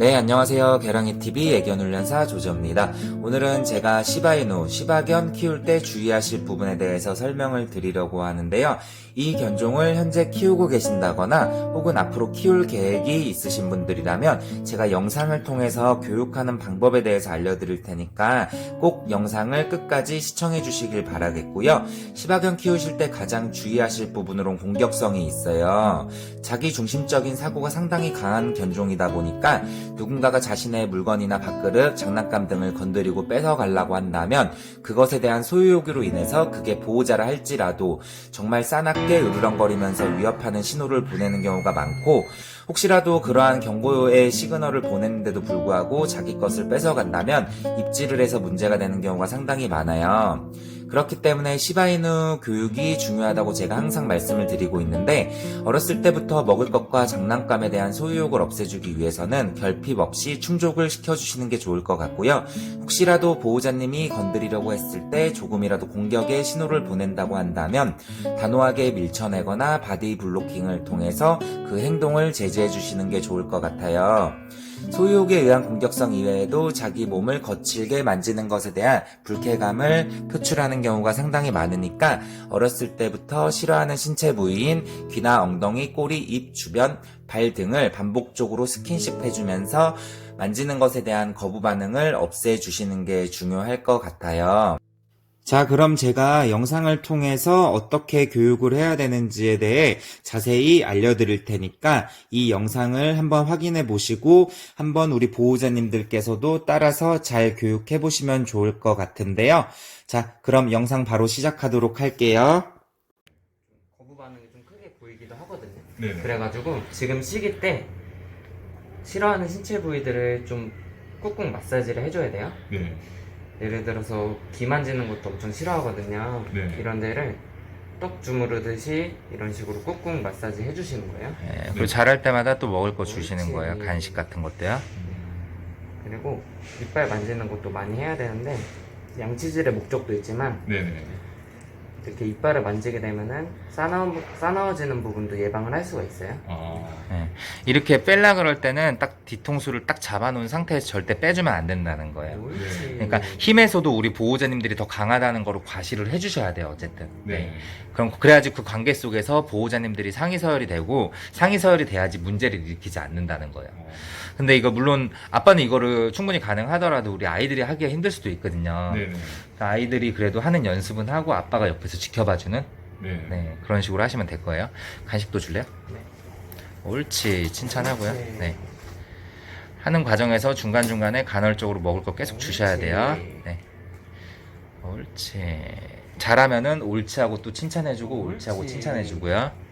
네, 안녕하세요. 계랑이TV 애견훈련사 조지입니다. 오늘은 제가 시바이누, 시바견 키울 때 주의하실 부분에 대해서 설명을 드리려고 하는데요. 이 견종을 현재 키우고 계신다거나 혹은 앞으로 키울 계획이 있으신 분들이라면 제가 영상을 통해서 교육하는 방법에 대해서 알려드릴 테니까 꼭 영상을 끝까지 시청해 주시길 바라겠고요. 시바견 키우실 때 가장 주의하실 부분으론 공격성이 있어요. 자기 중심적인 사고가 상당히 강한 견종이다 보니까 누군가가 자신의 물건이나 밥그릇, 장난감 등을 건드리고 뺏어가려고 한다면 그것에 대한 소유욕으로 인해서 그게 보호자라 할지라도 정말 싸납게 으르렁거리면서 위협하는 신호를 보내는 경우가 많고, 혹시라도 그러한 경고의 시그널을 보냈는데도 불구하고 자기 것을 뺏어간다면 입질을 해서 문제가 되는 경우가 상당히 많아요. 그렇기 때문에 시바이누 교육이 중요하다고 제가 항상 말씀을 드리고 있는데, 어렸을 때부터 먹을 것과 장난감에 대한 소유욕을 없애주기 위해서는 결핍 없이 충족을 시켜주시는 게 좋을 것 같고요. 혹시라도 보호자님이 건드리려고 했을 때 조금이라도 공격의 신호를 보낸다고 한다면 단호하게 밀쳐내거나 바디 블로킹을 통해서 그 행동을 제지해 주시는 게 좋을 것 같아요. 소유욕에 의한 공격성 이외에도 자기 몸을 거칠게 만지는 것에 대한 불쾌감을 표출하는 경우가 상당히 많으니까 어렸을 때부터 싫어하는 신체 부위인 귀나 엉덩이, 꼬리, 입 주변, 발 등을 반복적으로 스킨십 해주면서 만지는 것에 대한 거부 반응을 없애주시는 게 중요할 것 같아요. 자, 그럼 제가 영상을 통해서 어떻게 교육을 해야 되는지에 대해 자세히 알려드릴 테니까 이 영상을 한번 확인해 보시고 한번 우리 보호자님들께서도 따라서 잘 교육해 보시면 좋을 것 같은데요. 자, 그럼 영상 바로 시작하도록 할게요. 거부 반응이 좀 크게 보이기도 하거든요. 네네. 그래가지고 지금 시기 때 싫어하는 신체 부위들을 좀 꾹꾹 마사지를 해줘야 돼요. 네. 예를 들어서 귀 만지는 것도 엄청 싫어하거든요. 네. 이런 데를 떡 주무르듯이 이런 식으로 꾹꾹 마사지 해주시는 거예요. 네, 그리고 자랄 때마다 또 먹을 거 주시는 옳지. 거예요. 간식 같은 것도요. 그리고 이빨 만지는 것도 많이 해야 되는데 양치질의 목적도 있지만 네네. 이렇게 이빨을 만지게 되면은 싸나워지는 부분도 예방을 할 수가 있어요. 네, 이렇게 뺄라 그럴 때는 딱 뒤통수를 딱 잡아놓은 상태에서 절대 빼주면 안 된다는 거예요. 옳지. 그러니까 힘에서도 우리 보호자님들이 더 강하다는 거를 과시를 해주셔야 돼요. 어쨌든. 네. 그럼 그래야지 그 관계 속에서 보호자님들이 상의 서열이 되고 상의 서열이 돼야지 문제를 일으키지 않는다는 거예요. 근데 이거 물론 아빠는 이거를 충분히 가능하더라도 우리 아이들이 하기가 힘들 수도 있거든요. 네네. 그러니까 아이들이 그래도 하는 연습은 하고 아빠가 옆에서 지켜봐주는 네. 네, 그런 식으로 하시면 될 거예요. 간식도 줄래요? 네. 옳지. 칭찬하고요. 옳지. 네. 하는 과정에서 중간중간에 간헐적으로 먹을 거 계속 주셔야 옳지. 돼요. 네. 옳지. 잘하면은 옳지하고 또 칭찬해주고 옳지하고 옳지. 칭찬해주고요.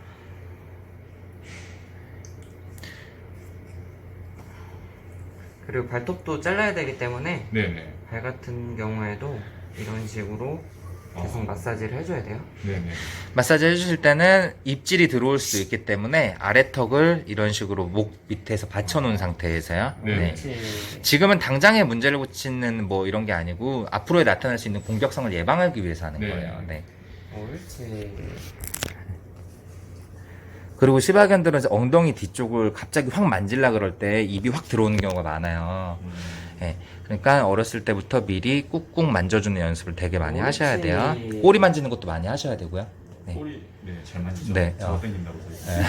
그리고 발톱도 잘라야 되기 때문에 네네. 발 같은 경우에도 이런 식으로 계속 마사지를 해줘야 돼요. 네네. 마사지 해주실 때는 입질이 들어올 수도 있기 때문에 아래턱을 이런 식으로 목 밑에서 받쳐놓은 상태에서요. 네. 네. 그렇지. 지금은 당장에 문제를 고치는 뭐 이런 게 아니고 앞으로에 나타날 수 있는 공격성을 예방하기 위해서 하는 네. 거예요. 네. 옳지. 그리고 시바견들은 이제 엉덩이 뒤쪽을 갑자기 확 만질라 그럴 때 입이 확 들어오는 경우가 많아요. 네. 그러니까 어렸을 때부터 미리 꾹꾹 만져주는 연습을 되게 많이 하셔야 돼요. 옳지. 꼬리 만지는 것도 많이 하셔야 되고요. 네. 꼬리 잘 만지죠. 네. 잡아당긴다고 써있어요.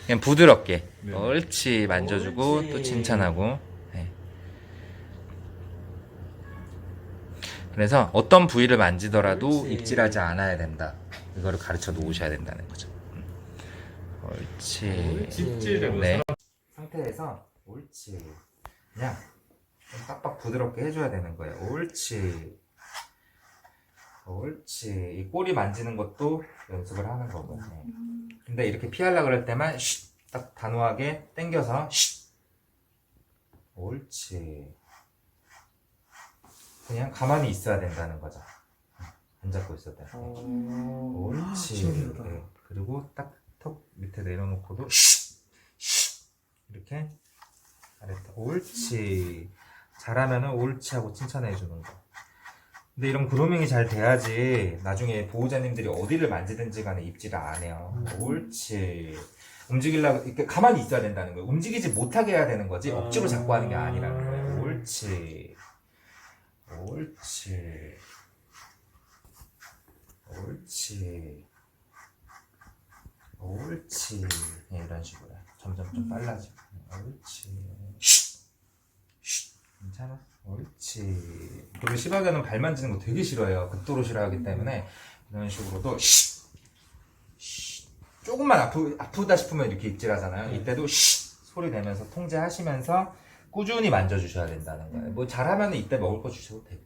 그냥 부드럽게 네. 옳지 만져주고 옳지. 또 칭찬하고. 네. 그래서 어떤 부위를 만지더라도 옳지. 입질하지 않아야 된다. 이거를 가르쳐 놓으셔야 된다는 거죠. 옳지. 입질되고 네. 상태에서 옳지. 그냥 좀 빡빡 부드럽게 해줘야 되는 거예요. 옳지. 옳지. 이 꼬리 만지는 것도 연습을 하는 거고. 네. 근데 이렇게 피하려고 그럴 때만 딱 단호하게 당겨서 옳지. 그냥 가만히 있어야 된다는 거죠. 안 잡고 있어야 돼. 옳지. 네. 그리고 딱 턱 밑에 내려놓고도 이렇게 아래턱 옳지. 잘하면은 옳지 하고 칭찬해 주는 거. 근데 이런 그루밍이 잘 돼야지 나중에 보호자님들이 어디를 만지든지 간에 입질을 안 해요. 옳지. 움직이려고 이렇게 가만히 있어야 된다는 거예요. 움직이지 못하게 해야 되는 거지 억지로 잡고 하는 게 아니라는 거예요. 옳지. 옳지. 옳지. 옳지. 네, 이런 식으로 점점 좀 빨라져. 옳지. 괜찮아? 옳지. 그리고 시바견은 발 만지는 거 되게 싫어해요. 극도로 싫어하기 때문에 이런 식으로도 조금만 아프다 싶으면 이렇게 입질하잖아요. 이때도 소리 내면서 통제하시면서 꾸준히 만져주셔야 된다는 거예요. 뭐 잘하면 이때 먹을 거 주셔도 되고.